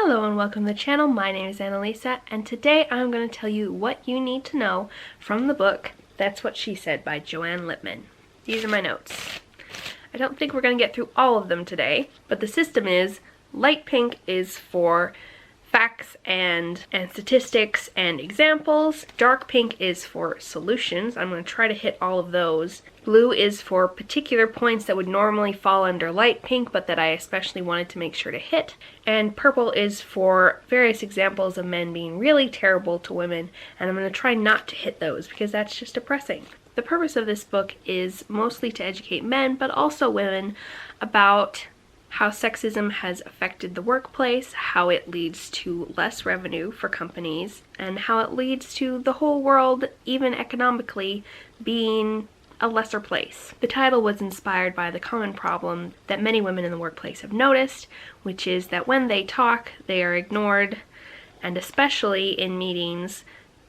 Hello and welcome to the channel. My name is Annalisa, and today I'm going to tell you what you need to know from the book That's What She Said by Joanne Lipman. These are my notes. I don't think we're going to get through all of them today, but the system is light pink is for facts and statistics and examples. Dark pink is for solutions. I'm going to try to hit all of those. Blue is for particular points that would normally fall under light pink, but that I especially wanted to make sure to hit. And purple is for various examples of men being really terrible to women, and I'm going to try not to hit those because that's just depressing. The purpose of this book is mostly to educate men, but also women, about how sexism has affected the workplace, how it leads to less revenue for companies, and how it leads to the whole world, even economically, being a lesser place. The title was inspired by the common problem that many women in the workplace have noticed, which is that when they talk, they are ignored, and especially in meetings,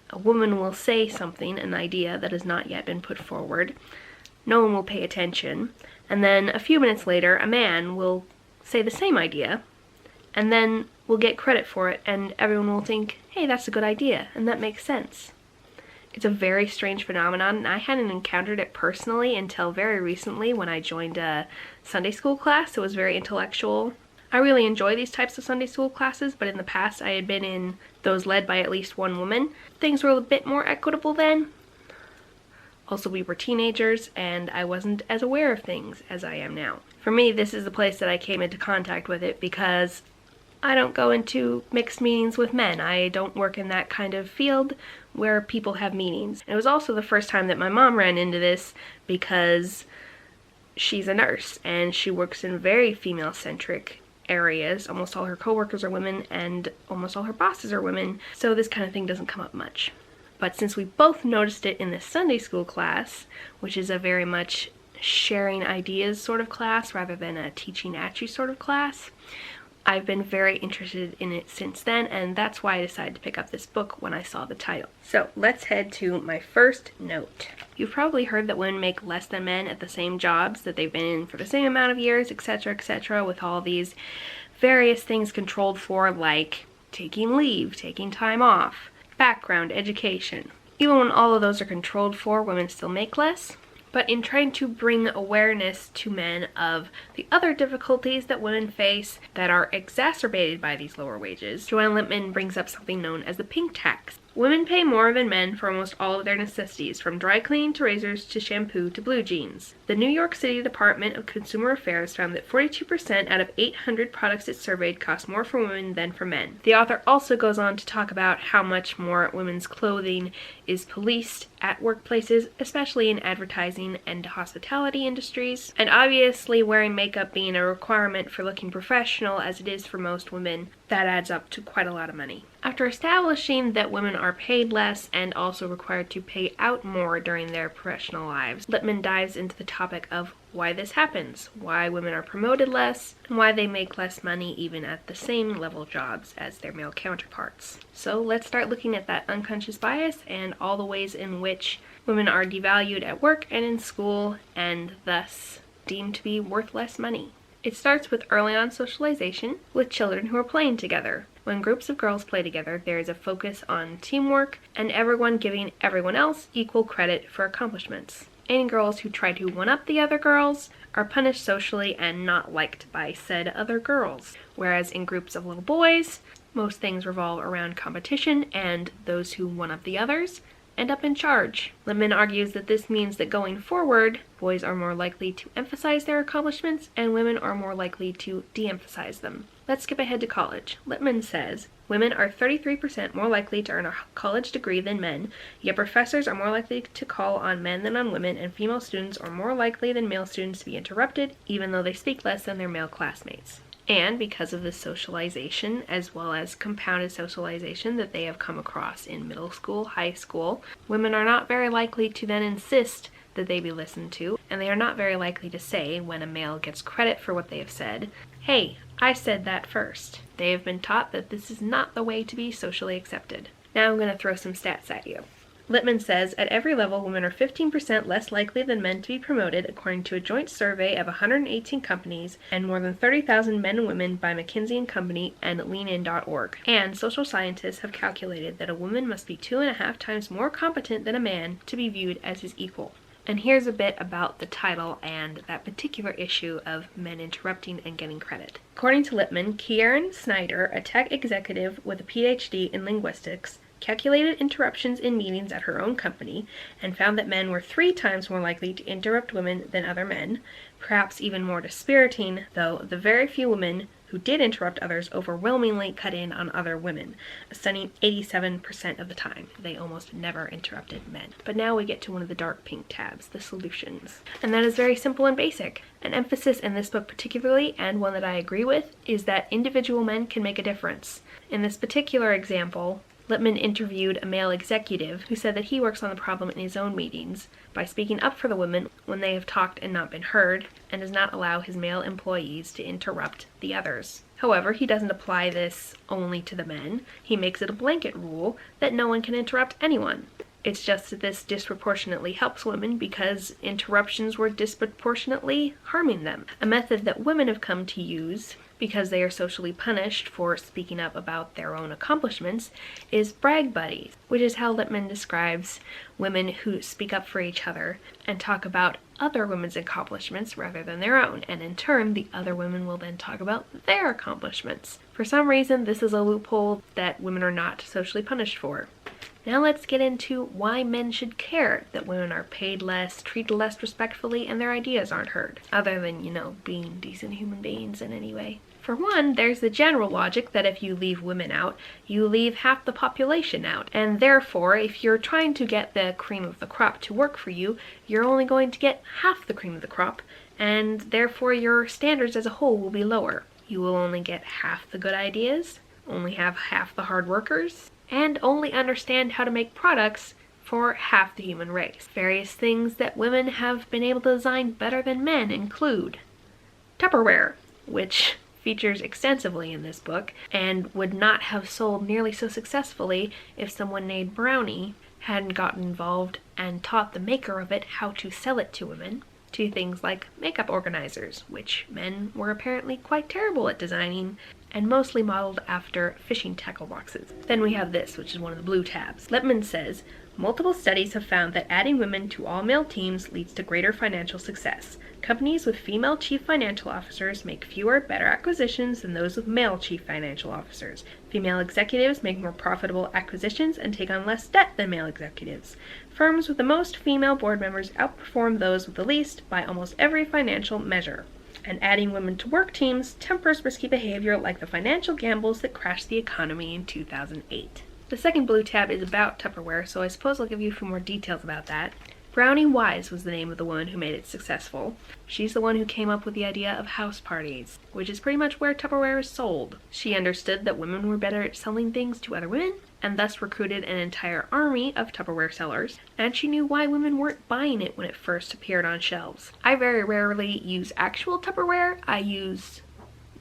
a woman will say something, an idea that has not yet been put forward. No one will pay attention. And then a few minutes later, a man will say the same idea, and then will get credit for it, and everyone will think, hey, that's a good idea, and that makes sense. It's a very strange phenomenon, and I hadn't encountered it personally until very recently when I joined a Sunday school class. It was very intellectual. I really enjoy these types of Sunday school classes, but in the past I had been in those led by at least one woman. Things were a bit more equitable then. Also, we were teenagers, and I wasn't as aware of things as I am now. For me, this is the place that I came into contact with it because I don't go into mixed meetings with men. I don't work in that kind of field where people have meetings. And it was also the first time that my mom ran into this because she's a nurse and she works in very female-centric areas. Almost all her coworkers are women and almost all her bosses are women, so this kind of thing doesn't come up much. But since we both noticed it in this Sunday school class, which is a very much sharing ideas sort of class rather than a teaching at you sort of class, I've been very interested in it since then, and that's why I decided to pick up this book when I saw the title. So let's head to my first note. You've probably heard that women make less than men at the same jobs that they've been in for the same amount of years, etc., with all these various things controlled for, like taking leave, taking time off, background, education. Even when all of those are controlled for, women still make less. But in trying to bring awareness to men of the other difficulties that women face that are exacerbated by these lower wages, Joanne Lipman brings up something known as the pink tax. Women pay more than men for almost all of their necessities, from dry cleaning to razors to shampoo to blue jeans. The New York City Department of Consumer Affairs found that 42% out of 800 products it surveyed cost more for women than for men. The author also goes on to talk about how much more women's clothing is policed at workplaces, especially in advertising and hospitality industries. And obviously, wearing makeup being a requirement for looking professional as it is for most women, that adds up to quite a lot of money. After establishing that women are paid less and also required to pay out more during their professional lives, Lipman dives into the topic of why this happens, why women are promoted less, and why they make less money even at the same level jobs as their male counterparts. So let's start looking at that unconscious bias and all the ways in which women are devalued at work and in school and thus deemed to be worth less money. It starts with early on socialization with children who are playing together. When groups of girls play together, there is a focus on teamwork and everyone giving everyone else equal credit for accomplishments. Any girls who try to one-up the other girls are punished socially and not liked by said other girls. Whereas in groups of little boys, most things revolve around competition and those who one-up the others end up in charge. Lipman argues that this means that going forward, boys are more likely to emphasize their accomplishments and women are more likely to de-emphasize them. Let's skip ahead to college. Lipman says, women are 33% more likely to earn a college degree than men, yet professors are more likely to call on men than on women, and female students are more likely than male students to be interrupted, even though they speak less than their male classmates. And because of the socialization, as well as compounded socialization that they have come across in middle school, high school, women are not very likely to then insist that they be listened to, and they are not very likely to say, when a male gets credit for what they have said, hey, I said that first. They have been taught that this is not the way to be socially accepted. Now I'm going to throw some stats at you. Lipman says, at every level, women are 15% less likely than men to be promoted, according to a joint survey of 118 companies and more than 30,000 men and women by McKinsey & Company and leanin.org. And social scientists have calculated that a woman must be 2.5 times more competent than a man to be viewed as his equal. And here's a bit about the title and that particular issue of men interrupting and getting credit. According to Lipman, Kieran Snyder, a tech executive with a PhD in linguistics, calculated interruptions in meetings at her own company and found that men were 3 times more likely to interrupt women than other men. Perhaps even more dispiriting, though, the very few women who did interrupt others overwhelmingly cut in on other women, a stunning 87% of the time. They almost never interrupted men. But now we get to one of the dark pink tabs, the solutions. And that is very simple and basic. An emphasis in this book particularly, and one that I agree with, is that individual men can make a difference. In this particular example, Lipman interviewed a male executive who said that he works on the problem in his own meetings by speaking up for the women when they have talked and not been heard, and does not allow his male employees to interrupt the others. However, he doesn't apply this only to the men. He makes it a blanket rule that no one can interrupt anyone. It's just that this disproportionately helps women because interruptions were disproportionately harming them. A method that women have come to use because they are socially punished for speaking up about their own accomplishments is brag buddies, which is how Lipman describes women who speak up for each other and talk about other women's accomplishments rather than their own, and in turn the other women will then talk about their accomplishments. For some reason, this is a loophole that women are not socially punished for. Now let's get into why men should care that women are paid less, treated less respectfully, and their ideas aren't heard, other than, being decent human beings in any way. For one, there's the general logic that if you leave women out, you leave half the population out, and therefore, if you're trying to get the cream of the crop to work for you, you're only going to get half the cream of the crop, and therefore your standards as a whole will be lower. You will only get half the good ideas, only have half the hard workers, and only understand how to make products for half the human race. Various things that women have been able to design better than men include Tupperware, which features extensively in this book, and would not have sold nearly so successfully if someone named Brownie hadn't gotten involved and taught the maker of it how to sell it to women, to things like makeup organizers, which men were apparently quite terrible at designing, and mostly modeled after fishing tackle boxes. Then we have this, which is one of the blue tabs. Lipman says, multiple studies have found that adding women to all male teams leads to greater financial success. Companies with female chief financial officers make fewer, better acquisitions than those with male chief financial officers. Female executives make more profitable acquisitions and take on less debt than male executives. Firms with the most female board members outperform those with the least by almost every financial measure. And adding women to work teams tempers risky behavior like the financial gambles that crashed the economy in 2008. The second blue tab is about Tupperware, so I suppose I'll give you a few more details about that. Brownie Wise was the name of the woman who made it successful. She's the one who came up with the idea of house parties, which is pretty much where Tupperware is sold. She understood that women were better at selling things to other women, and thus recruited an entire army of Tupperware sellers, and she knew why women weren't buying it when it first appeared on shelves. I very rarely use actual Tupperware. I use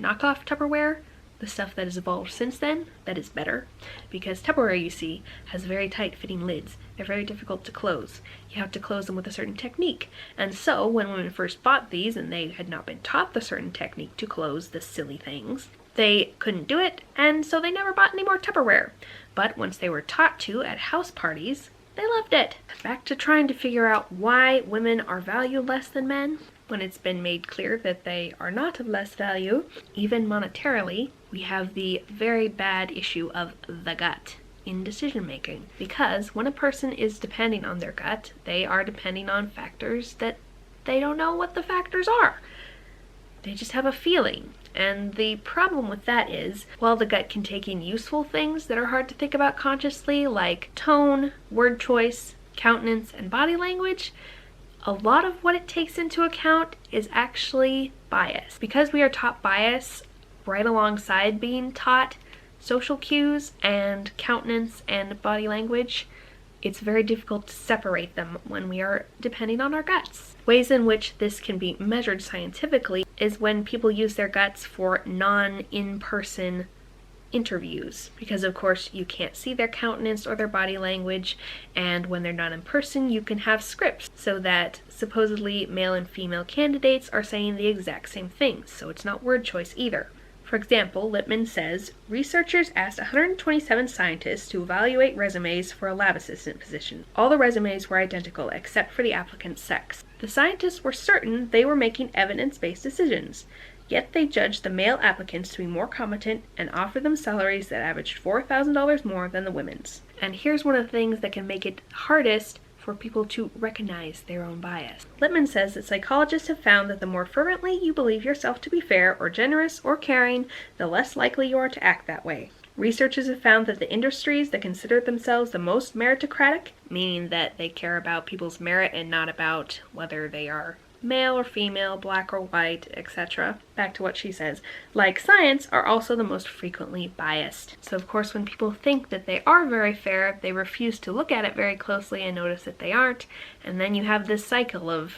knockoff Tupperware, the stuff that has evolved since then, that is better, because Tupperware, you see, has very tight fitting lids. They're very difficult to close. You have to close them with a certain technique, and so when women first bought these and they had not been taught the certain technique to close the silly things, they couldn't do it, and so they never bought any more Tupperware. But once they were taught to at house parties, they loved it. Back to trying to figure out why women are valued less than men, when it's been made clear that they are not of less value, even monetarily. We have the very bad issue of the gut in decision making, because when a person is depending on their gut, they are depending on factors that they don't know what the factors are. They just have a feeling. And the problem with that is, while the gut can take in useful things that are hard to think about consciously, like tone, word choice, countenance, and body language, a lot of what it takes into account is actually bias. Because we are taught bias right alongside being taught social cues and countenance and body language, it's very difficult to separate them when we are depending on our guts. Ways in which this can be measured scientifically is when people use their guts for non-in-person interviews, because of course you can't see their countenance or their body language, and when they're not in person you can have scripts so that supposedly male and female candidates are saying the exact same things, so it's not word choice either. For example, Lipman says, researchers asked 127 scientists to evaluate resumes for a lab assistant position. All the resumes were identical except for the applicant's sex. The scientists were certain they were making evidence-based decisions. Yet they judged the male applicants to be more competent and offered them salaries that averaged $4,000 more than the women's. And here's one of the things that can make it hardest for people to recognize their own bias. Lipman says that psychologists have found that the more fervently you believe yourself to be fair or generous or caring, the less likely you are to act that way. Researchers have found that the industries that consider themselves the most meritocratic, meaning that they care about people's merit and not about whether they are male or female, black or white, etc. Back to what she says. Like science, are also the most frequently biased. So of course when people think that they are very fair, they refuse to look at it very closely and notice that they aren't, and then you have this cycle of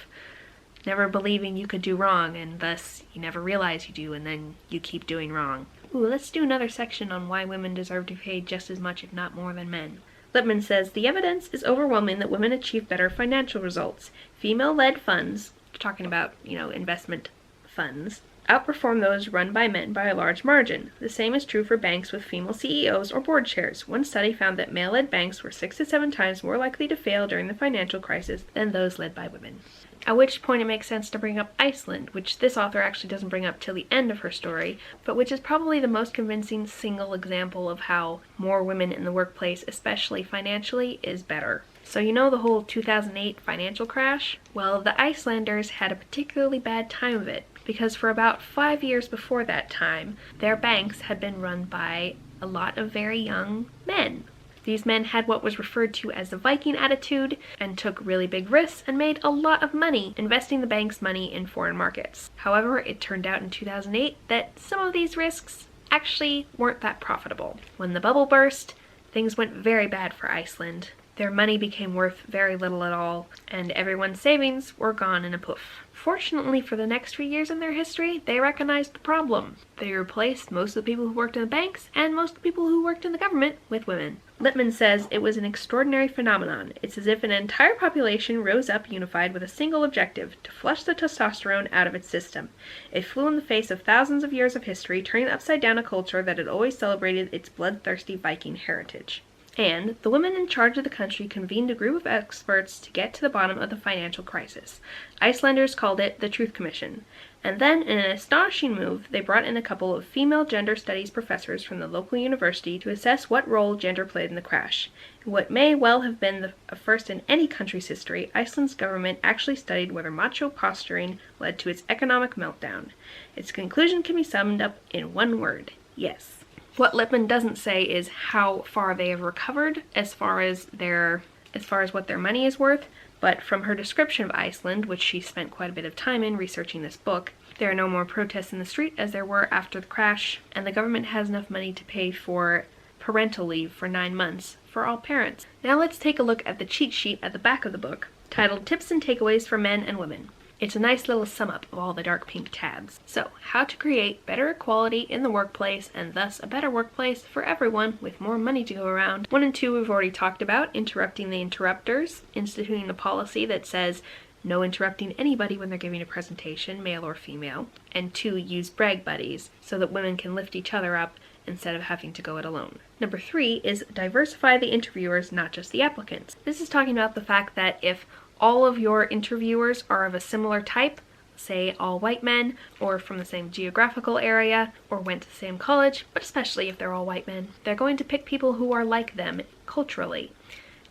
never believing you could do wrong, and thus you never realize you do, and then you keep doing wrong. Ooh, let's do another section on why women deserve to be paid just as much, if not more, than men. Lipman says, the evidence is overwhelming that women achieve better financial results. Female-led funds, talking about, investment funds, outperform those run by men by a large margin. The same is true for banks with female CEOs or board chairs. One study found that male-led banks were 6 to 7 times more likely to fail during the financial crisis than those led by women. At which point it makes sense to bring up Iceland, which this author actually doesn't bring up till the end of her story, but which is probably the most convincing single example of how more women in the workplace, especially financially, is better. So you know the whole 2008 financial crash? Well, the Icelanders had a particularly bad time of it, because for about 5 years before that time, their banks had been run by a lot of very young men. These men had what was referred to as the Viking attitude and took really big risks and made a lot of money investing the bank's money in foreign markets. However, it turned out in 2008 that some of these risks actually weren't that profitable. When the bubble burst, things went very bad for Iceland. Their money became worth very little at all, and everyone's savings were gone in a poof. Fortunately for the next few years in their history, they recognized the problem. They replaced most of the people who worked in the banks and most of the people who worked in the government with women. Lipman says it was an extraordinary phenomenon. It's as if an entire population rose up unified with a single objective, to flush the testosterone out of its system. It flew in the face of thousands of years of history, turning upside down a culture that had always celebrated its bloodthirsty Viking heritage. And the women in charge of the country convened a group of experts to get to the bottom of the financial crisis. Icelanders called it the Truth Commission. And then, in an astonishing move, they brought in a couple of female gender studies professors from the local university to assess what role gender played in the crash. In what may well have been a first in any country's history, Iceland's government actually studied whether macho posturing led to its economic meltdown. Its conclusion can be summed up in one word: yes. What Lipman doesn't say is how far they have recovered as far as what their money is worth, but from her description of Iceland, which she spent quite a bit of time in researching this book, there are no more protests in the street as there were after the crash, and the government has enough money to pay for parental leave for 9 months for all parents. Now let's take a look at the cheat sheet at the back of the book, titled Tips and Takeaways for Men and Women. It's a nice little sum up of all the dark pink tabs. So, how to create better equality in the workplace and thus a better workplace for everyone with more money to go around. 1 and 2 we've already talked about, interrupting the interrupters, instituting a policy that says no interrupting anybody when they're giving a presentation, male or female, and 2, use brag buddies so that women can lift each other up instead of having to go it alone. Number 3 is diversify the interviewers, not just the applicants. This is talking about the fact that if all of your interviewers are of a similar type, say all white men, or from the same geographical area, or went to the same college, but especially if they're all white men, they're going to pick people who are like them culturally,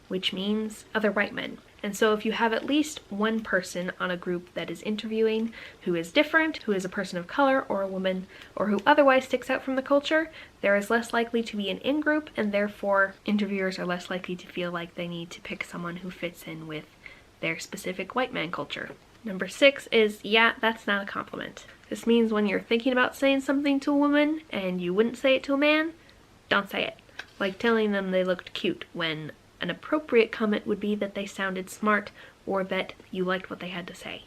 which means other white men. And so if you have at least one person on a group that is interviewing who is different, who is a person of color or a woman, or who otherwise sticks out from the culture, there is less likely to be an in-group, and therefore interviewers are less likely to feel like they need to pick someone who fits in with their specific white man culture. Number 6 is, yeah, that's not a compliment. This means when you're thinking about saying something to a woman and you wouldn't say it to a man, don't say it. Like telling them they looked cute, when an appropriate comment would be that they sounded smart or that you liked what they had to say.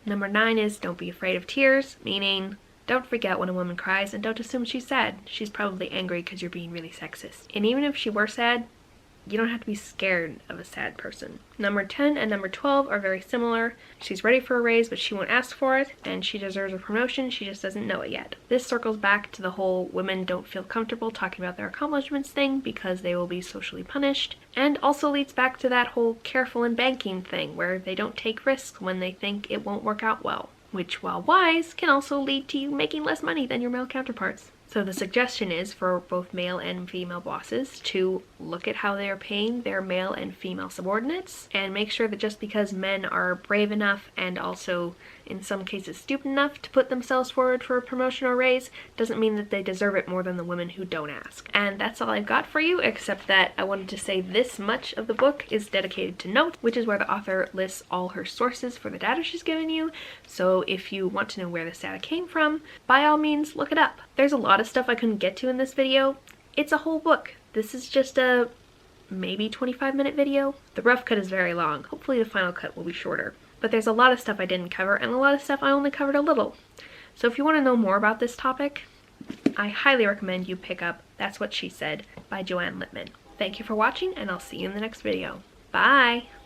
Number 9 is don't be afraid of tears, meaning Don't freak out when a woman cries, and don't assume she's sad. She's probably angry because you're being really sexist. And even if she were sad, you don't have to be scared of a sad person. Number 10 and number 12 are very similar. She's ready for a raise, but she won't ask for it, and she deserves a promotion, she just doesn't know it yet. This circles back to the whole women don't feel comfortable talking about their accomplishments thing because they will be socially punished, and also leads back to that whole careful in banking thing where they don't take risks when they think it won't work out well, which, while wise, can also lead to you making less money than your male counterparts. So the suggestion is for both male and female bosses to look at how they are paying their male and female subordinates and make sure that just because men are brave enough and also in some cases stupid enough to put themselves forward for a promotion or raise doesn't mean that they deserve it more than the women who don't ask. And that's all I've got for you, except that I wanted to say this much of the book is dedicated to notes, which is where the author lists all her sources for the data she's given you. So if you want to know where this data came from, by all means look it up. There's a lot of stuff I couldn't get to in this video. It's a whole book. This is just a maybe 25-minute video. The rough cut is very long. Hopefully the final cut will be shorter. But there's a lot of stuff I didn't cover and a lot of stuff I only covered a little. So if you want to know more about this topic, I highly recommend you pick up That's What She Said by Joanne Lipman. Thank you for watching, and I'll see you in the next video. Bye!